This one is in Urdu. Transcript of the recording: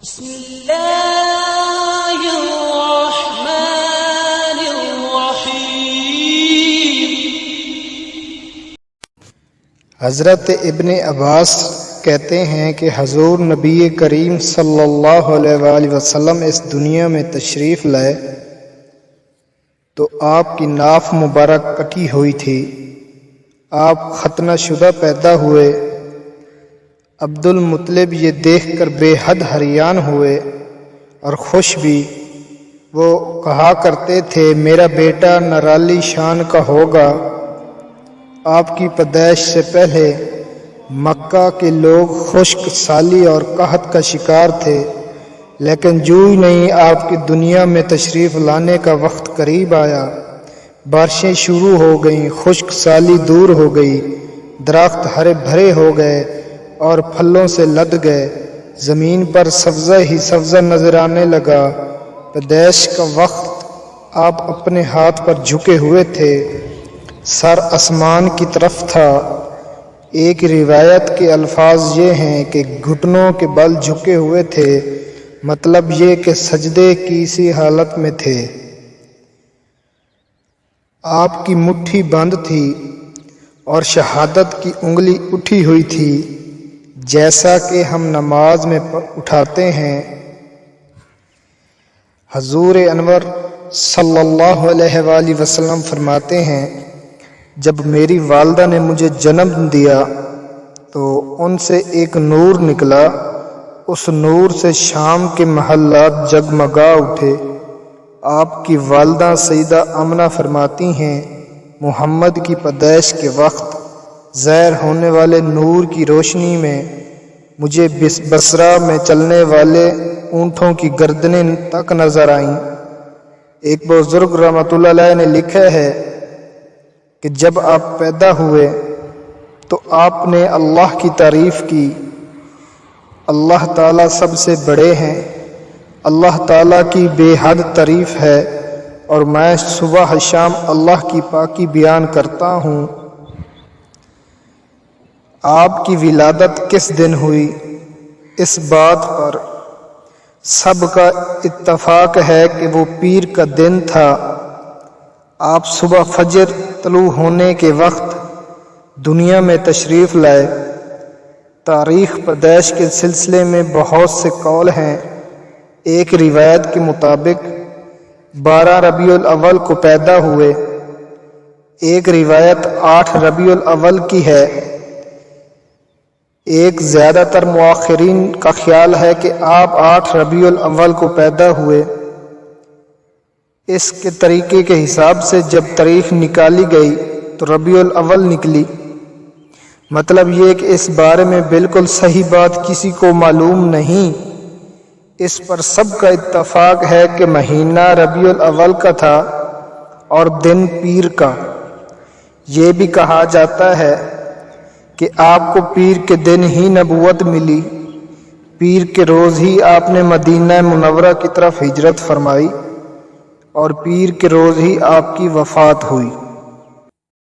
بسم اللہ الرحمن الرحیم۔ حضرت ابن عباس کہتے ہیں کہ حضور نبی کریم صلی اللہ علیہ وآلہ وسلم اس دنیا میں تشریف لائے تو آپ کی ناف مبارک کٹی ہوئی تھی، آپ ختنہ شدہ پیدا ہوئے۔ عبد المطلب یہ دیکھ کر بے حد حیران ہوئے اور خوش بھی۔ وہ کہا کرتے تھے میرا بیٹا نرالی شان کا ہوگا۔ آپ کی پیدائش سے پہلے مکہ کے لوگ خشک سالی اور قحط کا شکار تھے، لیکن جو ہی نہیں آپ کی دنیا میں تشریف لانے کا وقت قریب آیا، بارشیں شروع ہو گئیں، خشک سالی دور ہو گئی، درخت ہرے بھرے ہو گئے اور پھلوں سے لد گئے، زمین پر سبزہ ہی سبزہ نظر آنے لگا۔ پیدائش کا وقت آپ اپنے ہاتھ پر جھکے ہوئے تھے، سر آسمان کی طرف تھا۔ ایک روایت کے الفاظ یہ ہیں کہ گھٹنوں کے بل جھکے ہوئے تھے، مطلب یہ کہ سجدے کی سی حالت میں تھے۔ آپ کی مٹھی بند تھی اور شہادت کی انگلی اٹھی ہوئی تھی، جیسا کہ ہم نماز میں اٹھاتے ہیں۔ حضور انور صلی اللہ علیہ وآلہ وسلم فرماتے ہیں جب میری والدہ نے مجھے جنم دیا تو ان سے ایک نور نکلا، اس نور سے شام کے محلات جگمگا اٹھے۔ آپ کی والدہ سیدہ آمنہ فرماتی ہیں محمد کی پیدائش کے وقت ظاہر ہونے والے نور کی روشنی میں مجھے بصرہ میں چلنے والے اونٹوں کی گردنیں تک نظر آئیں۔ ایک بزرگ رحمۃ اللہ علیہ نے لکھا ہے کہ جب آپ پیدا ہوئے تو آپ نے اللہ کی تعریف کی، اللہ تعالیٰ سب سے بڑے ہیں، اللہ تعالیٰ کی بے حد تعریف ہے اور میں صبح شام اللہ کی پاکی بیان کرتا ہوں۔ آپ کی ولادت کس دن ہوئی، اس بات پر سب کا اتفاق ہے کہ وہ پیر کا دن تھا۔ آپ صبح فجر طلوع ہونے کے وقت دنیا میں تشریف لائے۔ تاریخ پیدائش کے سلسلے میں بہت سے قول ہیں۔ ایک روایت کے مطابق 12 ربیع الاول کو پیدا ہوئے، ایک روایت 8 ربیع الاول کی ہے۔ ایک زیادہ تر مؤخرین کا خیال ہے کہ آپ 8 ربیع الاول کو پیدا ہوئے۔ اس کے طریقے کے حساب سے جب تاریخ نکالی گئی تو ربیع الاول نکلی۔ مطلب یہ کہ اس بارے میں بالکل صحیح بات کسی کو معلوم نہیں۔ اس پر سب کا اتفاق ہے کہ مہینہ ربیع الاول کا تھا اور دن پیر کا۔ یہ بھی کہا جاتا ہے کہ آپ کو پیر کے دن ہی نبوت ملی، پیر کے روز ہی آپ نے مدینہ منورہ کی طرف ہجرت فرمائی اور پیر کے روز ہی آپ کی وفات ہوئی۔